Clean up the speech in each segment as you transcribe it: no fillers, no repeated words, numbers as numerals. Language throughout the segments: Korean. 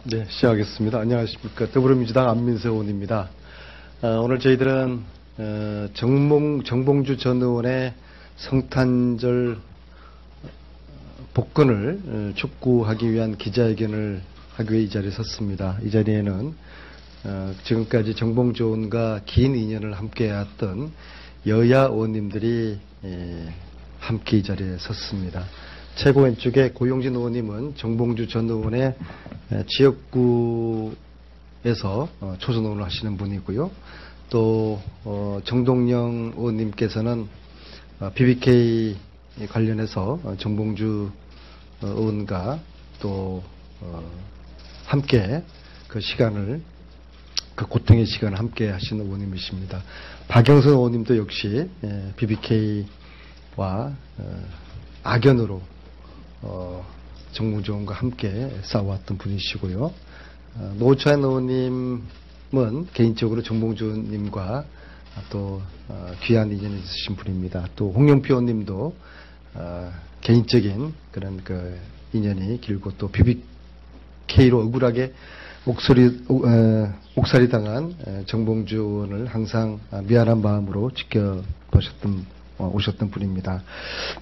네, 시작하겠습니다. 안녕하십니까. 더불어민주당 안민석 의원입니다. 오늘 저희들은 정봉주 전 의원의 성탄절 복권을 촉구하기 위한 기자회견을 하기 위해 이 자리에 섰습니다. 이 자리에는 지금까지 정봉주 의원과 긴 인연을 함께해왔던 여야 의원님들이 함께 이 자리에 섰습니다. 최고 왼쪽에 고용진 의원님은 정봉주 전 의원의 지역구에서 초선 의원을 하시는 분이고요. 또 정동영 의원님께서는 BBK 관련해서 정봉주 의원과 또 함께 그 시간을, 그 고통의 시간을 함께 하시는 의원님이십니다. 박영선 의원님도 역시 BBK와 악연으로 정봉주 의원과 함께 싸워왔던 분이시고요. 노차현 의원님은 개인적으로 정봉주 의원님과 또 귀한 인연이 있으신 분입니다. 또 홍영표 의원님도 개인적인 그런 그 인연이 길고 또 BBK로 억울하게 옥살이 당한 정봉주 의원을 항상 미안한 마음으로 오셨던 분입니다.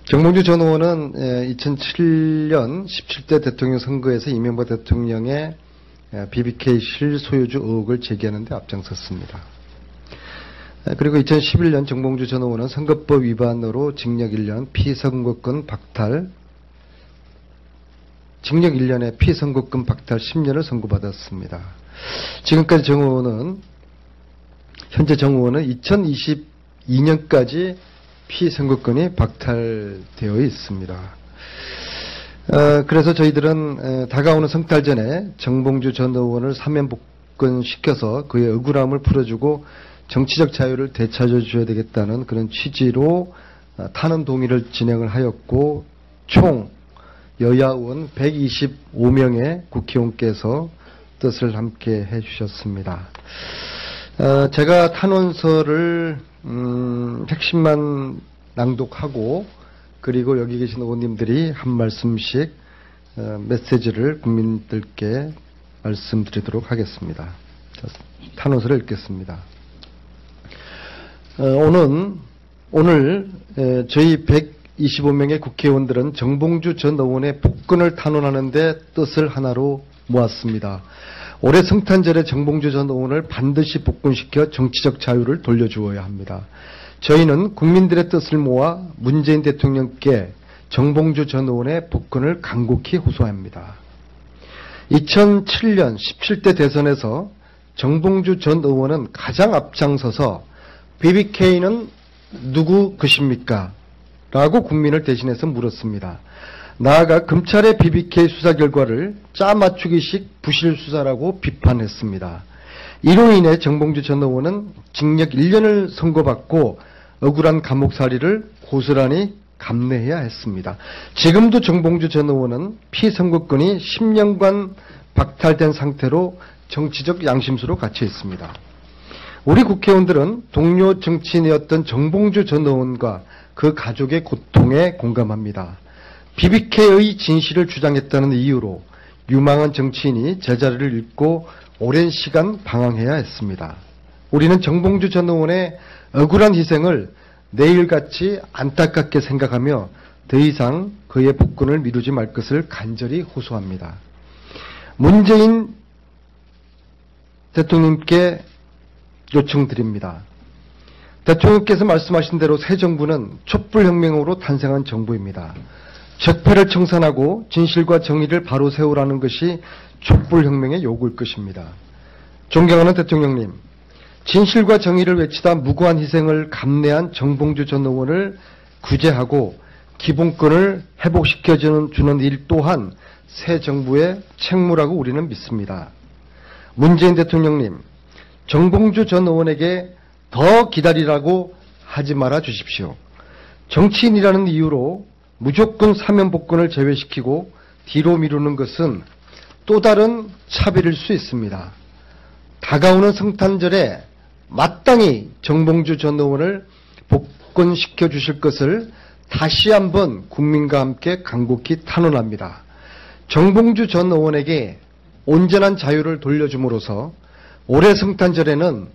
정봉주 전 의원은 2007년 17대 대통령 선거에서 이명박 대통령의 BBK 실소유주 의혹을 제기하는 데 앞장섰습니다. 그리고 2011년 정봉주 전 의원은 선거법 위반으로 징역 1년, 피선거권 박탈, 징역 1년에 피선거권 박탈 10년을 선고받았습니다. 지금까지 현재 정 의원은 2022년까지 피선거권이 박탈되어 있습니다. 그래서 저희들은 다가오는 성탄 전에 정봉주 전 의원을 사면 복권시켜서 그의 억울함을 풀어주고 정치적 자유를 되찾아줘야 되겠다는 그런 취지로 탄원 동의를 진행을 하였고, 총 여야 의원 125명의 국회의원께서 뜻을 함께 해주셨습니다. 제가 탄원서를 핵심만 낭독하고, 그리고 여기 계신 의원님들이 한 말씀씩 메시지를 국민들께 말씀드리도록 하겠습니다. 탄원서를 읽겠습니다. 오늘 저희 125명의 국회의원들은 정봉주 전 의원의 복권을 탄원하는 데 뜻을 하나로 모았습니다. 올해 성탄절에 정봉주 전 의원을 반드시 복권시켜 정치적 자유를 돌려주어야 합니다. 저희는 국민들의 뜻을 모아 문재인 대통령께 정봉주 전 의원의 복권을 간곡히 호소합니다. 2007년 17대 대선에서 정봉주 전 의원은 가장 앞장서서 BBK는 누구 것입니까? 라고 국민을 대신해서 물었습니다. 나아가 검찰의 BBK 수사 결과를 짜맞추기식 부실 수사라고 비판했습니다. 이로 인해 정봉주 전 의원은 징역 1년을 선고받고 억울한 감옥살이를 고스란히 감내해야 했습니다. 지금도 정봉주 전 의원은 피선거권이 10년간 박탈된 상태로 정치적 양심수로 갇혀 있습니다. 우리 국회의원들은 동료 정치인이었던 정봉주 전 의원과 그 가족의 고통에 공감합니다. BBK의 진실을 주장했다는 이유로 유망한 정치인이 제자리를 잃고 오랜 시간 방황해야 했습니다. 우리는 정봉주 전 의원의 억울한 희생을 내일같이 안타깝게 생각하며 더 이상 그의 복권을 미루지 말 것을 간절히 호소합니다. 문재인 대통령께 요청드립니다. 대통령께서 말씀하신 대로 새 정부는 촛불혁명으로 탄생한 정부입니다. 적폐를 청산하고 진실과 정의를 바로 세우라는 것이 촛불혁명의 요구일 것입니다. 존경하는 대통령님, 진실과 정의를 외치다 무고한 희생을 감내한 정봉주 전 의원을 구제하고 기본권을 회복시켜주는 일 또한 새 정부의 책무라고 우리는 믿습니다. 문재인 대통령님, 정봉주 전 의원에게 더 기다리라고 하지 말아 주십시오. 정치인이라는 이유로 무조건 사면 복권을 제외시키고 뒤로 미루는 것은 또 다른 차별일 수 있습니다. 다가오는 성탄절에 마땅히 정봉주 전 의원을 복권시켜 주실 것을 다시 한번 국민과 함께 간곡히 탄원합니다. 정봉주 전 의원에게 온전한 자유를 돌려줌으로써 올해 성탄절에는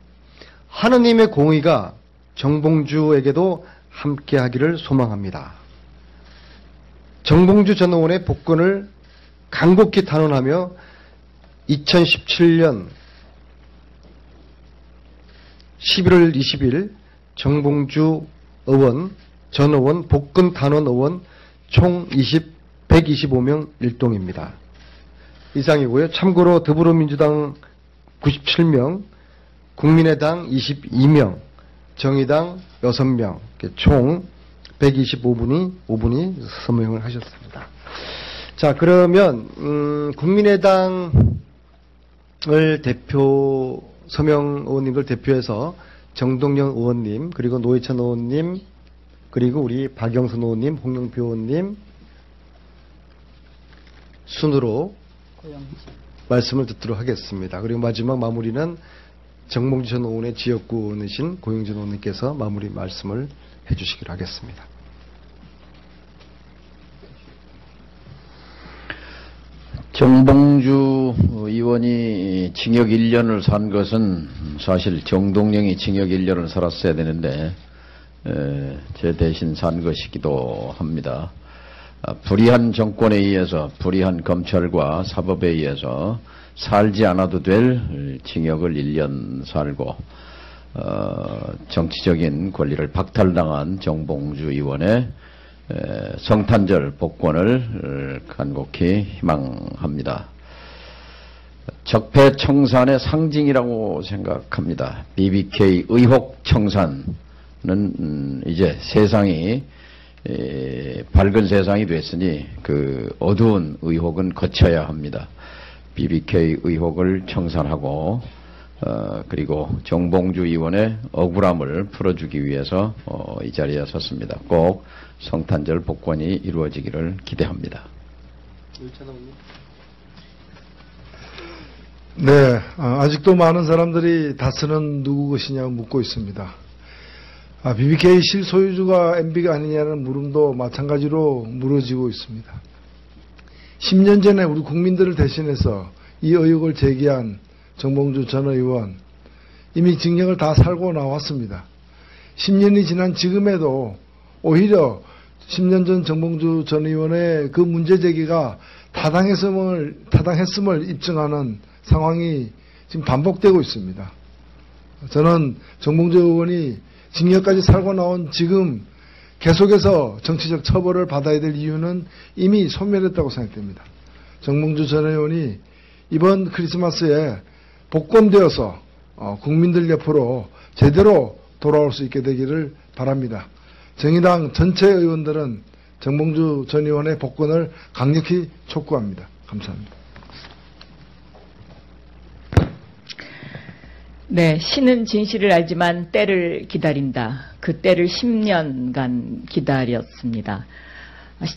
하느님의 공의가 정봉주에게도 함께하기를 소망합니다. 정봉주 전 의원의 복권을 간곡히 탄원하며 2017년 11월 20일 정봉주 의원, 전 의원, 복권 탄원 의원 총 125명 일동입니다. 이상이고요. 참고로 더불어민주당 97명, 국민의당 22명, 정의당 6명, 총 125분이 서명을 하셨습니다. 자, 그러면 국민의당을 서명 의원님들 대표해서 정동영 의원님, 그리고 노회찬 의원님, 그리고 우리 박영선 의원님, 홍영표 의원님 순으로 말씀을 듣도록 하겠습니다. 그리고 마지막 마무리는 정봉주 전 의원의 지역구 의원이신 고영진 의원님께서 마무리 말씀을 해주시기로 하겠습니다. 정봉주 의원이 징역 1년을 산 것은 사실 정동영이 징역 1년을 살았어야 되는데 제 대신 산 것이기도 합니다. 불의한 정권에 의해서, 불의한 검찰과 사법에 의해서 살지 않아도 될 징역을 1년 살고 정치적인 권리를 박탈당한 정봉주 의원의 성탄절 복권을 간곡히 희망합니다. 적폐청산의 상징이라고 생각합니다. BBK 의혹 청산은 이제 세상이 밝은 세상이 됐으니 그 어두운 의혹은 거쳐야 합니다. BBK 의혹을 청산하고 그리고 정봉주 의원의 억울함을 풀어주기 위해서 이 자리에 섰습니다. 꼭 성탄절 복권이 이루어지기를 기대합니다. 네, 아직도 많은 사람들이 다스는 누구 것이냐고 묻고 있습니다. BBK 실소유주가 MB가 아니냐는 물음도 마찬가지로 물어지고 있습니다. 10년 전에 우리 국민들을 대신해서 이 의혹을 제기한 정봉주 전 의원, 이미 징역을 다 살고 나왔습니다. 10년이 지난 지금에도 오히려 10년 전 정봉주 전 의원의 그 문제 제기가 타당했음을 입증하는 상황이 지금 반복되고 있습니다. 저는 정봉주 의원이 징역까지 살고 나온 지금 계속해서 정치적 처벌을 받아야 될 이유는 이미 소멸했다고 생각됩니다. 정봉주 전 의원이 이번 크리스마스에 복권되어서 국민들 옆으로 제대로 돌아올 수 있게 되기를 바랍니다. 정의당 전체 의원들은 정봉주 전 의원의 복권을 강력히 촉구합니다. 감사합니다. 네, 신은 진실을 알지만 때를 기다린다. 그 때를 10년간 기다렸습니다.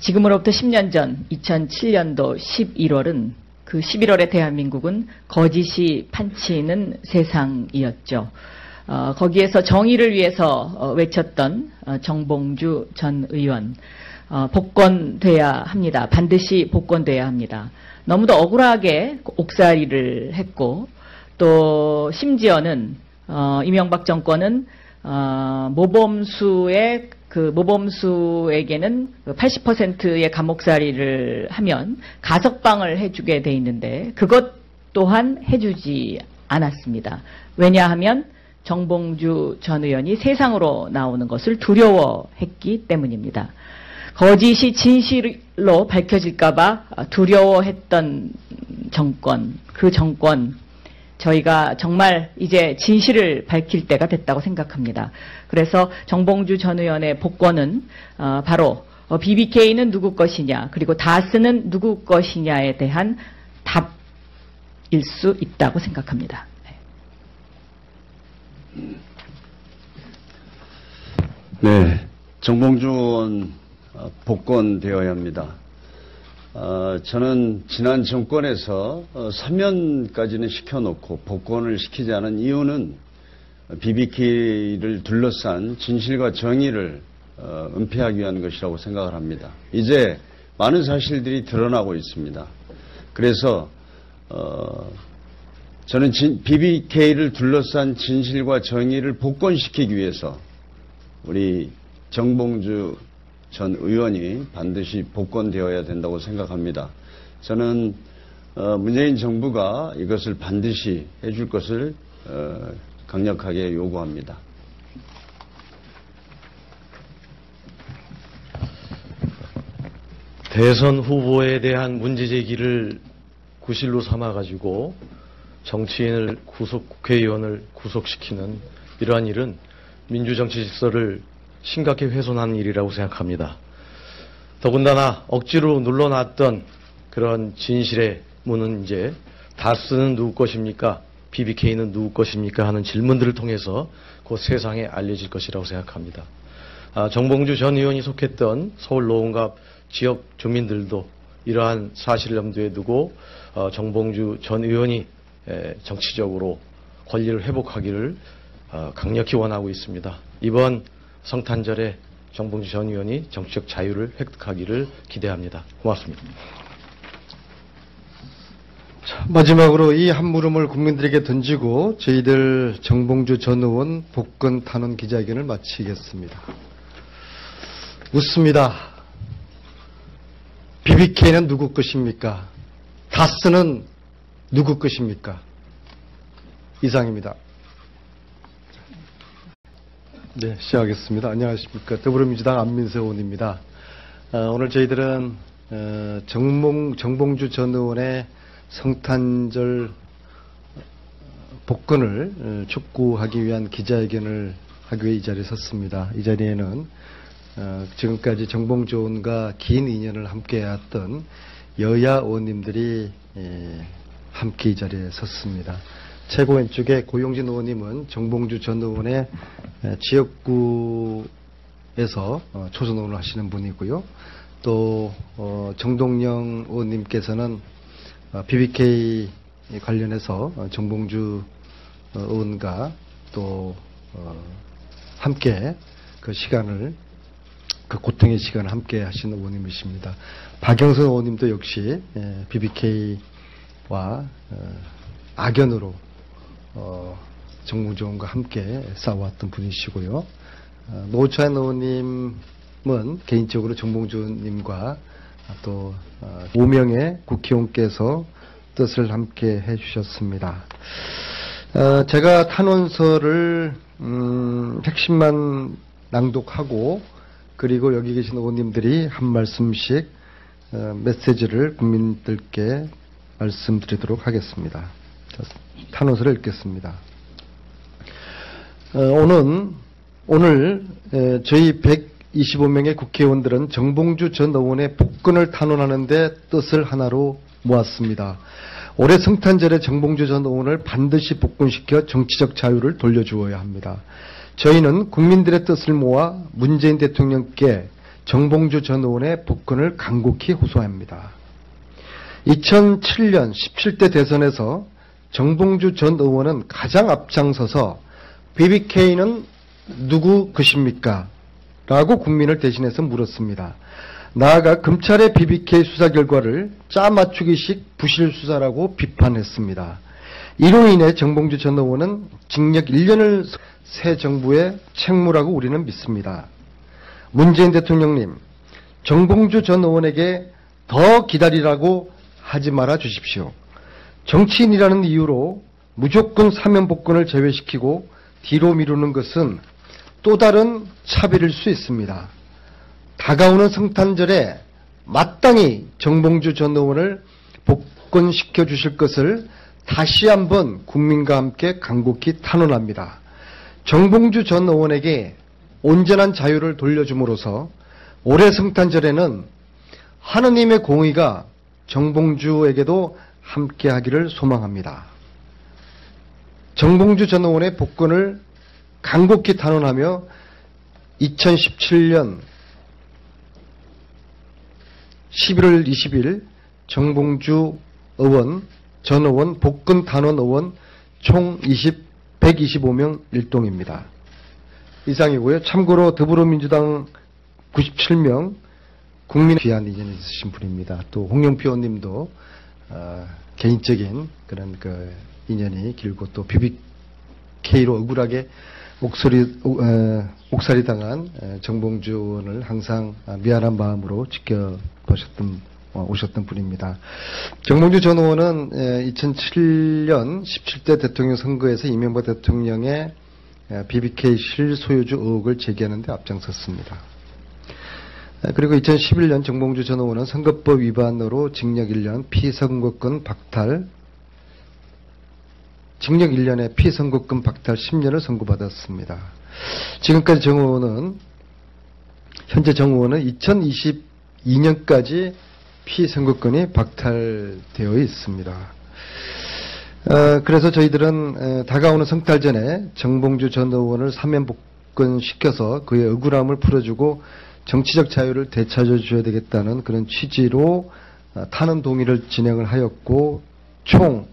지금으로부터 10년 전 2007년도 11월은 그 11월에 대한민국은 거짓이 판치는 세상이었죠. 거기에서 정의를 위해서 외쳤던 정봉주 전 의원, 복권돼야 합니다. 반드시 복권돼야 합니다. 너무도 억울하게 옥살이를 했고 또 심지어는 이명박 정권은 모범수에게는 80%의 감옥살이를 하면 가석방을 해주게 돼 있는데 그것 또한 해주지 않았습니다. 왜냐하면 정봉주 전 의원이 세상으로 나오는 것을 두려워했기 때문입니다. 거짓이 진실로 밝혀질까봐 두려워했던 정권, 그 정권, 저희가 정말 이제 진실을 밝힐 때가 됐다고 생각합니다. 그래서 정봉주 전 의원의 복권은 바로 BBK는 누구 것이냐, 그리고 다스는 누구 것이냐에 대한 답일 수 있다고 생각합니다. 네, 정봉주 의원 복권되어야 합니다. 저는 지난 정권에서 사면까지는 시켜놓고 복권을 시키지 않은 이유는 BBK를 둘러싼 진실과 정의를 은폐하기 위한 것이라고 생각을 합니다. 이제 많은 사실들이 드러나고 있습니다. 그래서 저는 BBK를 둘러싼 진실과 정의를 복권시키기 위해서 우리 정봉주 전 의원이 반드시 복권되어야 된다고 생각합니다. 저는 문재인 정부가 이것을 반드시 해줄 것을 강력하게 요구합니다. 대선 후보에 대한 문제제기를 구실로 삼아가지고 정치인을 국회의원을 구속시키는 이러한 일은 민주정치 질서를 심각히 훼손하는 일이라고 생각합니다. 더군다나 억지로 눌러놨던 그런 진실의 문은 이제 다스는 누구 것입니까? BBK는 누구 것입니까? 하는 질문들을 통해서 곧 세상에 알려질 것이라고 생각합니다. 정봉주 전 의원이 속했던 서울 노원갑 지역 주민들도 이러한 사실을 염두에 두고 정봉주 전 의원이 정치적으로 권리를 회복하기를 강력히 원하고 있습니다. 이번 성탄절에 정봉주 전 의원이 정치적 자유를 획득하기를 기대합니다. 고맙습니다. 자, 마지막으로 이 한 물음을 국민들에게 던지고 저희들 정봉주 전 의원 복권 탄원 기자회견을 마치겠습니다. 묻습니다. BBK는 누구 것입니까? 다스는 누구 것입니까? 이상입니다. 네, 시작하겠습니다. 안녕하십니까. 더불어민주당 안민석 의원입니다. 오늘 저희들은 정봉주 전 의원의 성탄절 복권을 촉구하기 위한 기자회견을 하기 위해 이 자리에 섰습니다. 이 자리에는 지금까지 정봉주 의원과 긴 인연을 함께 해왔던 여야 의원님들이 함께 이 자리에 섰습니다. 최고 왼쪽에 고용진 의원님은 정봉주 전 의원의 지역구에서 초선 의원을 하시는 분이고요. 또 정동영 의원님께서는 BBK 관련해서 정봉주 의원과 또 함께 그 시간을 그 고통의 시간을 함께 하시는 의원님이십니다. 박영선 의원님도 역시 BBK와 악연으로 정봉주 의원과 함께 싸워왔던 분이시고요. 노차현 의원님은 개인적으로 정봉주 의원님과 또 5명의 국회의원께서 뜻을 함께 해주셨습니다. 제가 탄원서를 핵심만 낭독하고 그리고 여기 계신 의원님들이 한 말씀씩 메시지를 국민들께 말씀드리도록 하겠습니다. 탄원서를 읽겠습니다. 오늘 저희 125명의 국회의원들은 정봉주 전 의원의 복권을 탄원하는 데 뜻을 하나로 모았습니다. 올해 성탄절에 정봉주 전 의원을 반드시 복권시켜 정치적 자유를 돌려주어야 합니다. 저희는 국민들의 뜻을 모아 문재인 대통령께 정봉주 전 의원의 복권을 간곡히 호소합니다. 2007년 17대 대선에서 정봉주 전 의원은 가장 앞장서서 BBK는 누구 것입니까? 라고 국민을 대신해서 물었습니다. 나아가 검찰의 BBK 수사 결과를 짜맞추기식 부실 수사라고 비판했습니다. 이로 인해 정봉주 전 의원은 징역 1년을 새 정부의 책무라고 우리는 믿습니다. 문재인 대통령님, 정봉주 전 의원에게 더 기다리라고 하지 말아 주십시오. 정치인이라는 이유로 무조건 사면 복권을 제외시키고 뒤로 미루는 것은 또 다른 차별일 수 있습니다. 다가오는 성탄절에 마땅히 정봉주 전 의원을 복권시켜 주실 것을 다시 한번 국민과 함께 간곡히 탄원합니다. 정봉주 전 의원에게 온전한 자유를 돌려줌으로써 올해 성탄절에는 하느님의 공의가 정봉주에게도 함께하기를 소망합니다. 정봉주 전 의원의 복권을 간곡히 탄원하며 2017년 11월 20일 정봉주 의원, 전 의원, 복권 탄원 의원 총 125명 일동입니다. 이상이고요. 참고로 더불어민주당 97명, 국민의 귀한 인연이 있으신 분입니다. 또 홍영표 의원님도 개인적인 그런 그 인연이 길고 또 BBK로 억울하게 옥살이 당한 정봉주 의원을 항상 미안한 마음으로 오셨던 분입니다. 정봉주 전 의원은 2007년 17대 대통령 선거에서 이명박 대통령의 BBK 실소유주 의혹을 제기하는 데 앞장섰습니다. 그리고 2011년 정봉주 전 의원은 선거법 위반으로 징역 1년, 피선거권 박탈, 징역 1년에 피선거권 박탈 10년을 선고받았습니다. 지금까지 현재 정 의원은 2022년까지 피선거권이 박탈되어 있습니다. 그래서 저희들은 다가오는 성탈 전에 정봉주 전 의원을 사면 복권시켜서 그의 억울함을 풀어주고 정치적 자유를 되찾아줘야 되겠다는 그런 취지로 탄원 동의를 진행을 하였고 총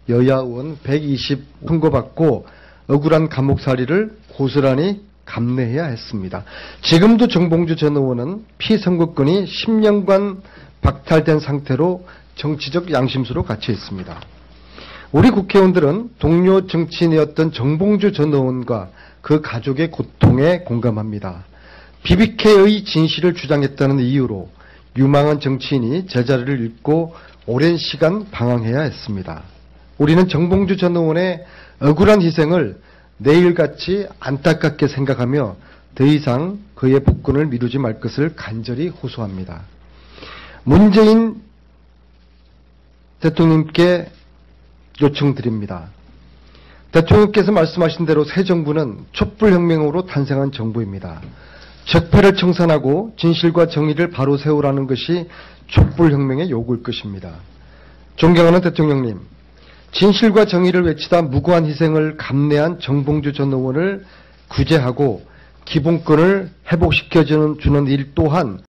여야 의원 120 통과받고 억울한 감옥살이를 고스란히 감내해야 했습니다. 지금도 정봉주 전 의원은 피선거권이 10년간 박탈된 상태로 정치적 양심수로 갇혀 있습니다. 우리 국회의원들은 동료 정치인이었던 정봉주 전 의원과 그 가족의 고통에 공감합니다. BBK의 진실을 주장했다는 이유로 유망한 정치인이 제자리를 잃고 오랜 시간 방황해야 했습니다. 우리는 정봉주 전 의원의 억울한 희생을 내일같이 안타깝게 생각하며 더 이상 그의 복권을 미루지 말 것을 간절히 호소합니다. 문재인 대통령께 요청드립니다. 대통령께서 말씀하신 대로 새 정부는 촛불혁명으로 탄생한 정부입니다. 적폐를 청산하고 진실과 정의를 바로 세우라는 것이 촛불혁명의 요구일 것입니다. 존경하는 대통령님, 진실과 정의를 외치다 무고한 희생을 감내한 정봉주 전 의원을 구제하고 기본권을 회복시켜주는 일 또한